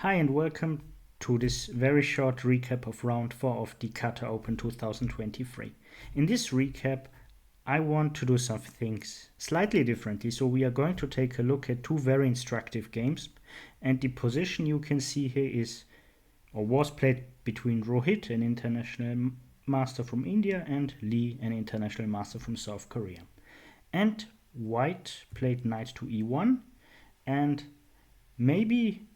Hi and welcome to this very short recap of round 4 of the Qatar Open 2023. In this recap, I want to do some things slightly differently. So we are going to take a look at two very instructive games, and the position you can see here is or was played between Rohit, an international master from India, and Lee, an international master from South Korea. And White played knight to e1, and maybe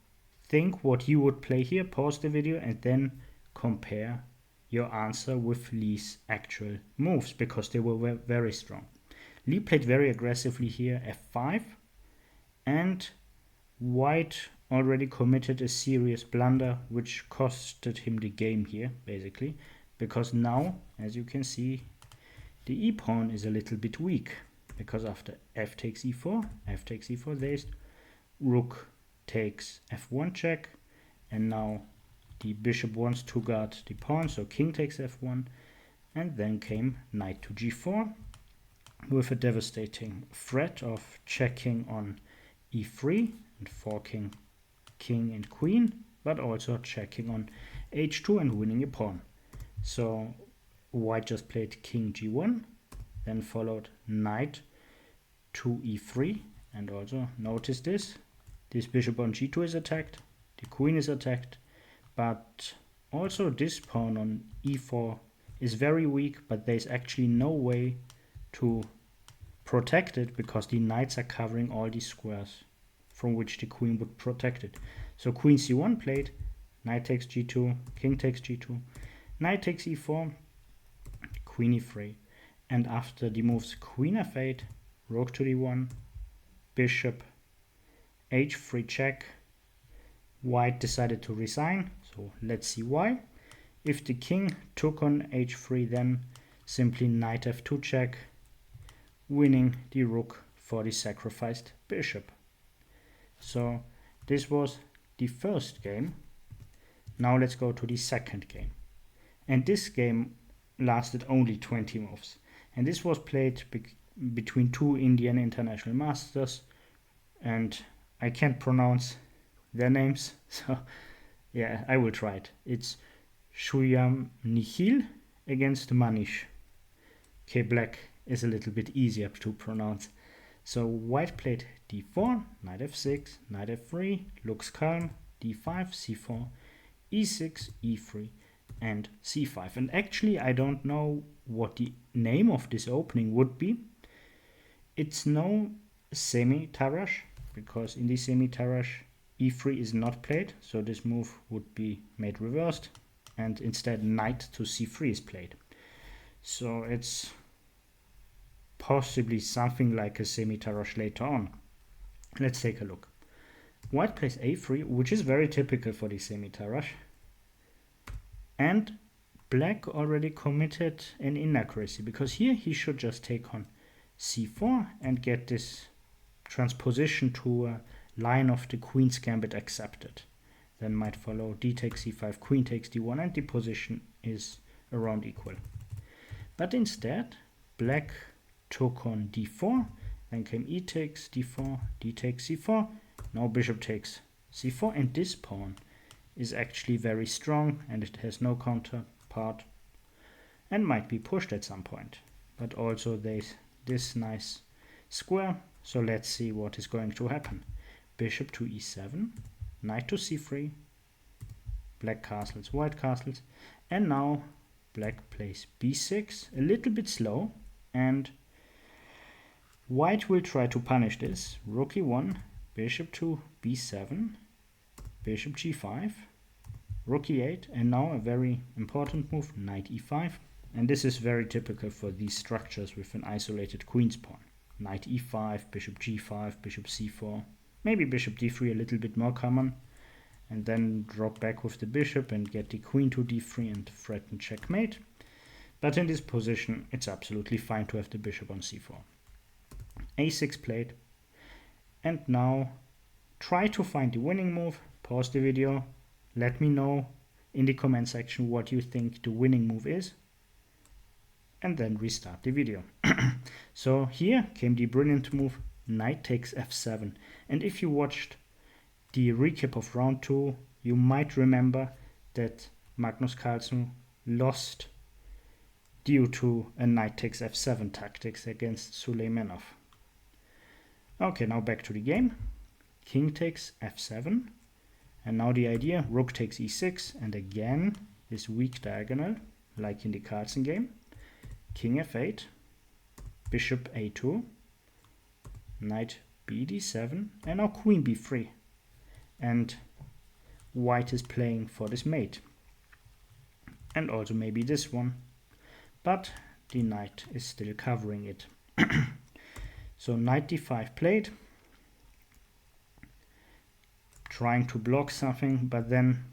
think what you would play here, pause the video, and then compare your answer with Lee's actual moves, because they were very strong. Lee played very aggressively here, f5, and White already committed a serious blunder, which costed him the game here, basically, because now, as you can see, the e-pawn is a little bit weak, because after f takes e4, there's rook takes f1 check, and now the bishop wants to guard the pawn, so king takes f1, and then came knight to g4 with a devastating threat of checking on e3 and forking king and queen, but also checking on h2 and winning a pawn. So White just played king g1, then followed knight to e3, and also notice this bishop on g2 is attacked, the queen is attacked, but also this pawn on e4 is very weak, but there's actually no way to protect it because the knights are covering all these squares from which the queen would protect it. So queen c1 played, knight takes g2, king takes g2, knight takes e4, queen e3, and after the moves queen f8, rook to d1, bishop h3 check, White decided to resign, so let's see why. If the king took on h3, then simply knight f2 check, winning the rook for the sacrificed bishop. So this was the first game. Now let's go to the second game. And this game lasted only 20 moves. And this was played between two Indian international masters, and I can't pronounce their names, so yeah, I will try it. It's Shuyam Nikhil against Manish. Okay, black is a little bit easier to pronounce. So White played d4, knight f6, knight f3, looks calm, d5, c4, e6, e3, and c5. And actually, I don't know what the name of this opening would be. It's no semi-Tarrasch, because in the semi-Tarrasch e3 is not played, so this move would be made reversed, and instead knight to c3 is played. So it's possibly something like a semi-Tarrasch later on. Let's take a look. White plays a3, which is very typical for the semi-Tarrasch, and black already committed an inaccuracy, because here he should just take on c4 and get this transposition to a line of the queen's gambit accepted. Then might follow d takes c5, queen takes d1, and the position is around equal. But instead, black took on d4, then came e takes d4, d takes c4, now bishop takes c4, and this pawn is actually very strong and it has no counterpart and might be pushed at some point. But also there's this nice square, so let's see what is going to happen. Bishop to e7, knight to c3, black castles, white castles, and now black plays b6, a little bit slow, and White will try to punish this. Rook e1, bishop to b7, bishop g5, rook e8, and now a very important move, knight e5. And this is very typical for these structures with an isolated queen's pawn. Knight e5, bishop g5, bishop c4, maybe bishop d3 a little bit more common, and then drop back with the bishop and get the queen to d3 and threaten checkmate. But in this position, it's absolutely fine to have the bishop on c4. a6 played, and now try to find the winning move. Pause the video, let me know in the comment section what you think the winning move is, and then restart the video. So here came the brilliant move, knight takes f7. And if you watched the recap of round 2, you might remember that Magnus Carlsen lost due to a knight takes f7 tactics against Suleimanov. Okay, now back to the game. King takes f7, and now the idea, rook takes e6, and again this weak diagonal, like in the Carlsen game. King f8, bishop a2, knight b d7, and now queen b3. And white is playing for this mate. And also maybe this one. But the knight is still covering it. So knight d5 played. Trying to block something, but then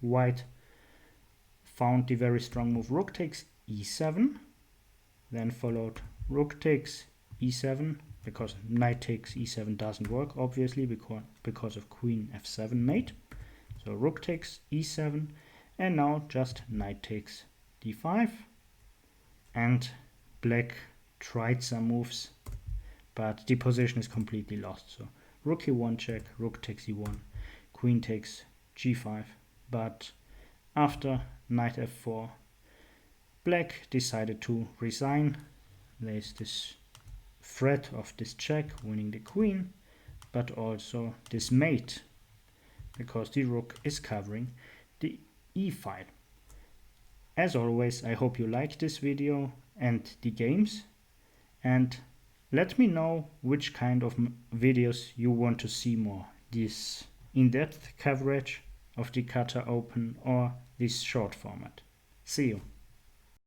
white found the very strong move rook takes e7. Then followed rook takes e7, because knight takes e7 doesn't work, obviously, because of queen f7 mate. So rook takes e7, and now just knight takes d5. And black tried some moves, but the position is completely lost. So rook e1 check, rook takes e1, queen takes g5. But after knight f4, black decided to resign. There's this threat of this check winning the queen, but also this mate, because the rook is covering the e file. As always, I hope you like this video and the games, and let me know which kind of videos you want to see more. This in-depth coverage of the Qatar Open or this short format. See you.